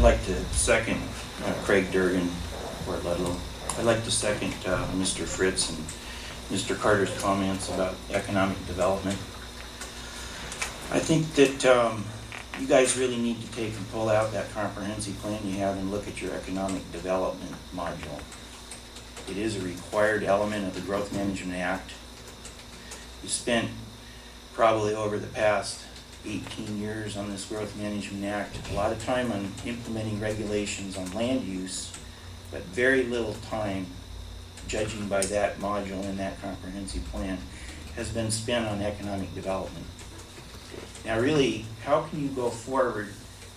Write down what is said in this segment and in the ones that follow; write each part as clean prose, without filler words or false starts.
I'd like to second Craig Durgan, Fort Ludlow. I'd like to second Mr. Fritz and Mr. Carter's comments about economic development. I think that you guys really need to take and pull out that comprehensive plan you have and look at your economic development module. It is a required element of the Growth Management Act. You spent probably over the past 18 years on this Growth Management Act, a lot of time on implementing regulations on land use, but very little time, judging by that module in that comprehensive plan, has been spent on economic development. Now really, how can you go forward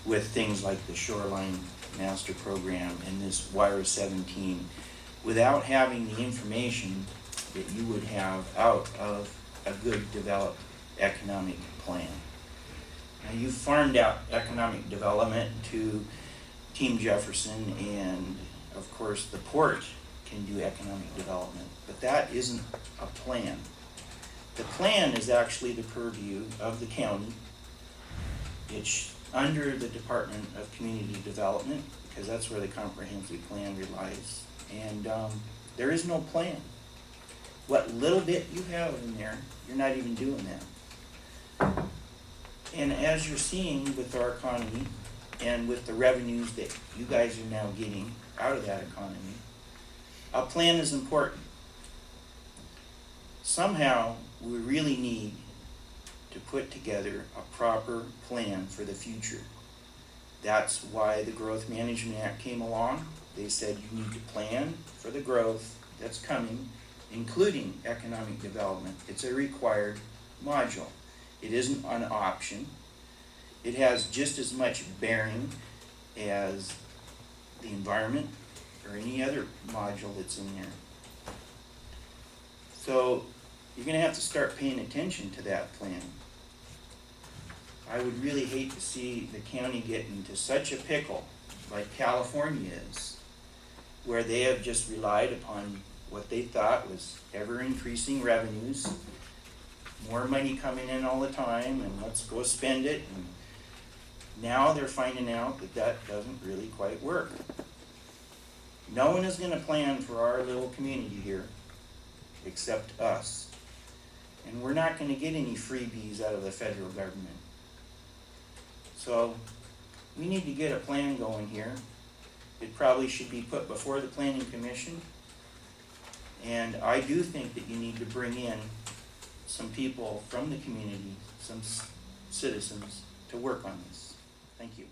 with things like the Shoreline Master Program and this WIRA 17 without having the information that you would have out of a good developed economic plan? Now you've farmed out economic development to Team Jefferson, and of course the port can do economic development, but that isn't a plan. The plan is actually the purview of the county. It's under the Department of Community Development because that's where the comprehensive plan relies, and there is no plan. What little bit you have in there, you're not even doing that. And as you're seeing with our economy and with the revenues that you guys are now getting out of that economy, a plan is important. Somehow, we really need to put together a proper plan for the future. That's why the Growth Management Act came along. They said you need to plan for the growth that's coming, including economic development. It's a required module. It isn't an option. It has just as much bearing as the environment or any other module that's in there. So you're going to have to start paying attention to that plan. I would really hate to see the county get into such a pickle like California is, where they have just relied upon what they thought was ever-increasing revenues, more money coming in all the time, and let's go spend it. And now they're finding out that that doesn't really quite work. No one is going to plan for our little community here except us. And we're not going to get any freebies out of the federal government. So we need to get a plan going here. It probably should be put before the Planning Commission. And I do think that you need to bring in some people from the community, some citizens, to work on this. Thank you.